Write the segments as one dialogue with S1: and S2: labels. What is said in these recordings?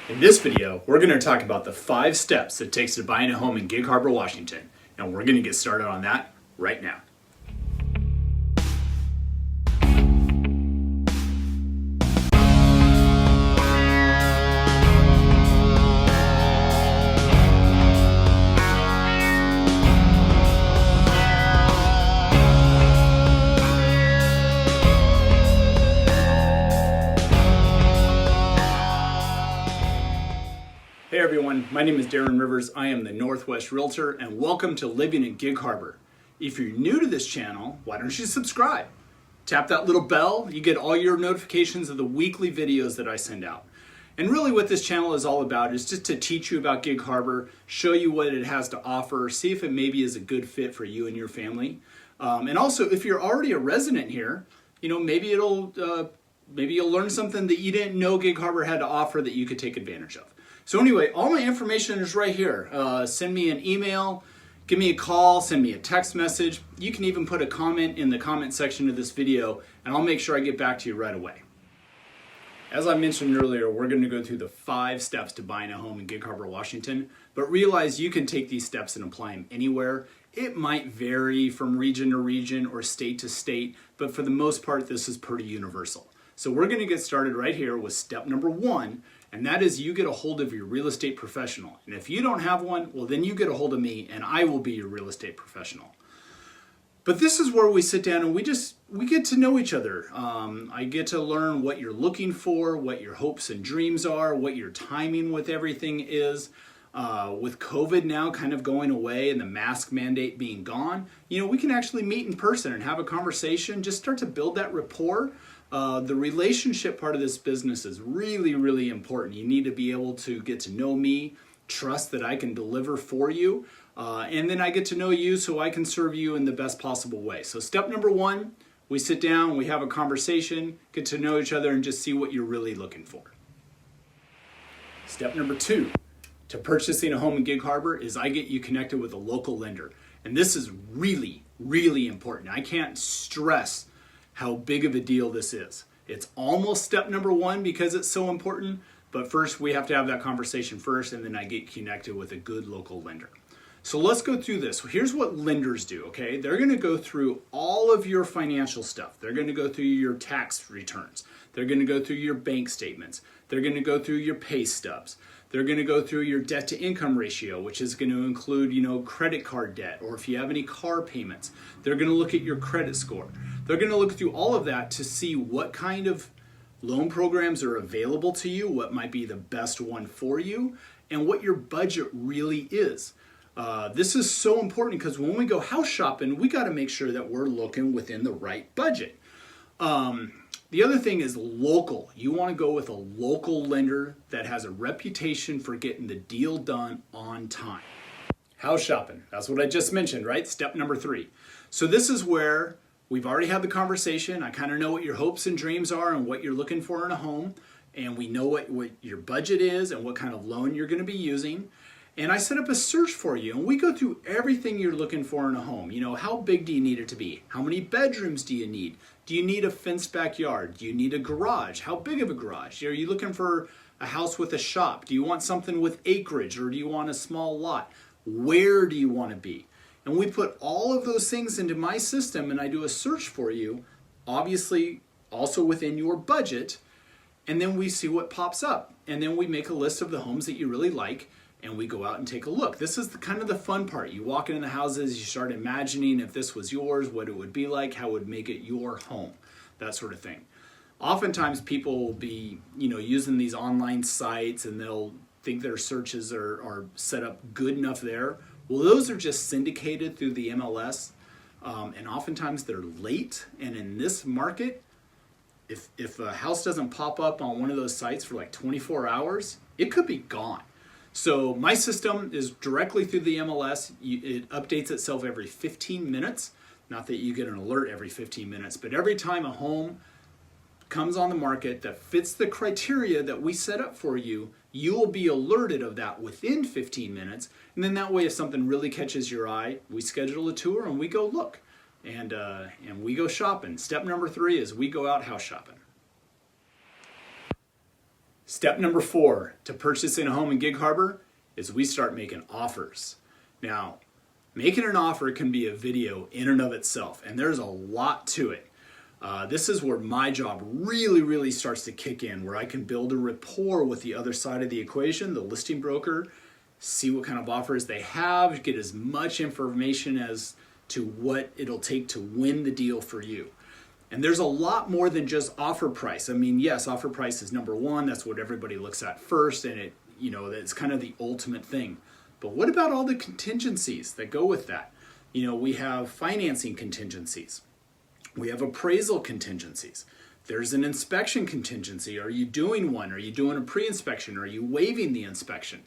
S1: In this video, we're going to talk about the 5 steps it takes to buying a home in Gig Harbor, Washington, and we're going to get started on that right now. Hey everyone, my name is Darren Rivers. I am the Northwest Realtor and welcome to Living in Gig Harbor. If you're new to this channel, why don't you subscribe? Tap that little bell, you get all your notifications of the weekly videos that I send out. And really what this channel is all about is just to teach you about Gig Harbor, show you what it has to offer, see if it maybe is a good fit for you and your family. And also if you're already a resident here, maybe you'll learn something that you didn't know Gig Harbor had to offer that you could take advantage of. So anyway, all my information is right here. Send me an email, give me a call, send me a text message. You can even put a comment in the comment section of this video and I'll make sure I get back to you right away. As I mentioned earlier, we're going to go through the 5 steps to buying a home in Gig Harbor, Washington, but realize you can take these steps and apply them anywhere. It might vary from region to region or state to state, but for the most part, this is pretty universal. So we're going to get started right here with step number 1, and that is you get a hold of your real estate professional. And if you don't have one, well then you get a hold of me and I will be your real estate professional. But this is where we sit down and we get to know each other. I get to learn what you're looking for, what your hopes and dreams are, what your timing with everything is. With COVID now kind of going away and the mask mandate being gone, we can actually meet in person and have a conversation, just start to build that rapport. The relationship part of this business is really, really important. You need to be able to get to know me, trust that I can deliver for you, and then I get to know you so I can serve you in the best possible way. So step number 1, we sit down, we have a conversation, get to know each other and just see what you're really looking for. Step number 2 to purchasing a home in Gig Harbor is I get you connected with a local lender. And this is really, really important. I can't stress how big of a deal this is. It's almost step number 1 because it's so important, but first we have to have that conversation first and then I get connected with a good local lender. So let's go through this. Here's what lenders do, okay? They're gonna go through all of your financial stuff. They're gonna go through your tax returns. They're gonna go through your bank statements. They're gonna go through your pay stubs. They're going to go through your debt to income ratio, which is going to include, credit card debt, or if you have any car payments. They're going to look at your credit score. They're going to look through all of that to see what kind of loan programs are available to you, what might be the best one for you, and what your budget really is. This is so important because when we go house shopping, we got to make sure that we're looking within the right budget. The other thing is local. You want to go with a local lender that has a reputation for getting the deal done on time. House shopping, that's what I just mentioned, right? Step number 3. So this is where we've already had the conversation. I kind of know what your hopes and dreams are and what you're looking for in a home. And we know what your budget is and what kind of loan you're going to be using. And I set up a search for you and we go through everything you're looking for in a home. How big do you need it to be? How many bedrooms do you need? Do you need a fenced backyard? Do you need a garage? How big of a garage? Are you looking for a house with a shop? Do you want something with acreage or do you want a small lot? Where do you want to be? And we put all of those things into my system and I do a search for you, obviously also within your budget, and then we see what pops up. And then we make a list of the homes that you really like and we go out and take a look. This is kind of the fun part. You walk into the houses, you start imagining if this was yours, what it would be like, how it would make it your home, that sort of thing. Oftentimes people will be, using these online sites and they'll think their searches are set up good enough there. Well, those are just syndicated through the MLS, and oftentimes they're late. And in this market, if a house doesn't pop up on one of those sites for like 24 hours, it could be gone. So my system is directly through the MLS. It updates itself every 15 minutes. Not that you get an alert every 15 minutes, but every time a home comes on the market that fits the criteria that we set up for you, you will be alerted of that within 15 minutes. And then that way, if something really catches your eye, we schedule a tour and we go look and we go shopping. Step number 3 is we go out house shopping. Step number 4 to purchasing a home in Gig Harbor is we start making offers. Now, making an offer can be a video in and of itself, and there's a lot to it. This is where my job really starts to kick in, where I can build a rapport with the other side of the equation, the listing broker, see what kind of offers they have, get as much information as to what it'll take to win the deal for you. And there's a lot more than just offer price. I mean, yes, offer price is number one. That's what everybody looks at first, and it's kind of the ultimate thing. But what about all the contingencies that go with that? We have financing contingencies. We have appraisal contingencies. There's an inspection contingency. Are you doing one? Are you doing a pre-inspection? Are you waiving the inspection?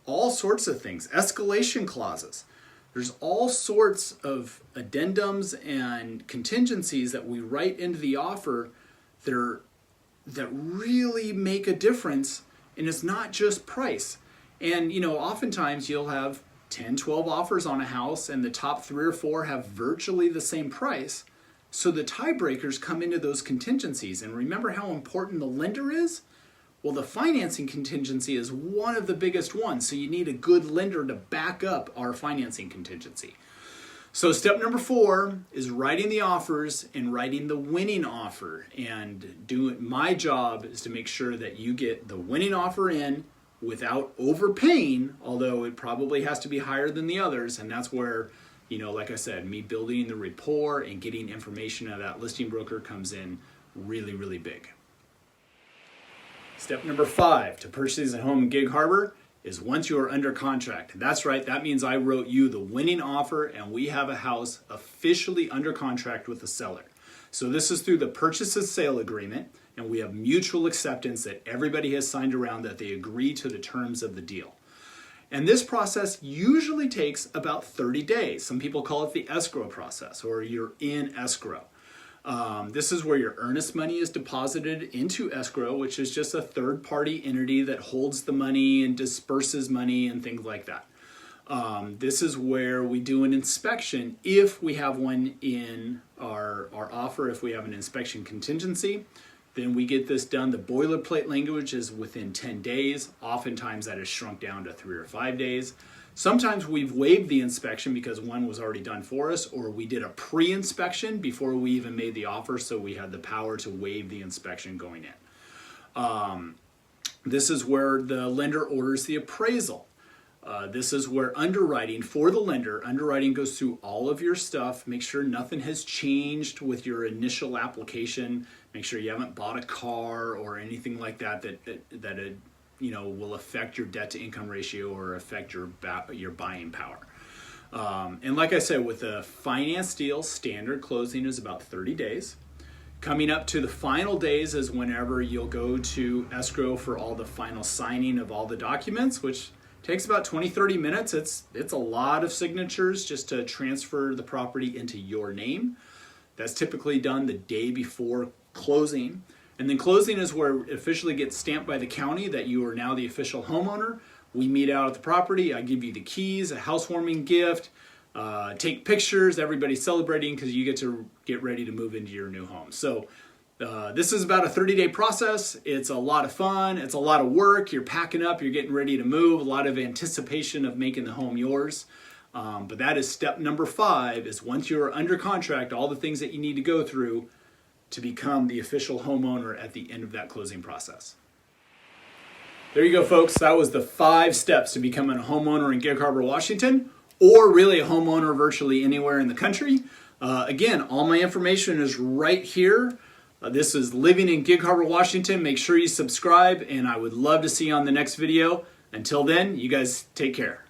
S1: All sorts of things. Escalation clauses. There's all sorts of addendums and contingencies that we write into the offer that really make a difference, and it's not just price. And oftentimes you'll have 10, 12 offers on a house, and the top 3 or 4 have virtually the same price. So the tiebreakers come into those contingencies. And remember how important the lender is? Well, the financing contingency is one of the biggest ones, so you need a good lender to back up our financing contingency. So step number 4 is writing the offers and writing the winning offer. And my job is to make sure that you get the winning offer in without overpaying, although it probably has to be higher than the others. And that's where, like I said, me building the rapport and getting information out of that listing broker comes in really big. Step number 5 to purchase a home in Gig Harbor is once you are under contract. That's right, that means I wrote you the winning offer and we have a house officially under contract with the seller. So this is through the purchase and sale agreement, and we have mutual acceptance that everybody has signed around that they agree to the terms of the deal. And this process usually takes about 30 days. Some people call it the escrow process, or you're in escrow. This is where your earnest money is deposited into escrow, which is just a third-party entity that holds the money and disperses money and things like that. This is where we do an inspection if we have one in our offer. If we have an inspection contingency, then we get this done. The boilerplate language is within 10 days. Oftentimes that is shrunk down to 3 or 5 days. Sometimes we've waived the inspection because one was already done for us, or we did a pre-inspection before we even made the offer, so we had the power to waive the inspection going in. This is where the lender orders the appraisal. This is where underwriting for the lender, underwriting goes through all of your stuff, make sure nothing has changed with your initial application, make sure you haven't bought a car or anything like that will affect your debt to income ratio or affect your buying power. And like I said, with a finance deal, standard closing is about 30 days. Coming up to the final days is whenever you'll go to escrow for all the final signing of all the documents, which takes about 20-30 minutes. It's a lot of signatures just to transfer the property into your name. That's typically done the day before closing. And then closing is where it officially gets stamped by the county that you are now the official homeowner. We meet out at the property. I give you the keys, a housewarming gift, take pictures, everybody's celebrating because you get ready to move into your new home. So this is about a 30-day process. It's a lot of fun. It's a lot of work. You're packing up. You're getting ready to move. A lot of anticipation of making the home yours. But that is step number 5, is once you're under contract, all the things that you need to go through to become the official homeowner at the end of that closing process. There you go, folks. That was the 5 steps to becoming a homeowner in Gig Harbor, Washington, or really a homeowner virtually anywhere in the country. Again, all my information is right here. This is Living in Gig Harbor, Washington. Make sure you subscribe, and I would love to see you on the next video. Until then, you guys take care.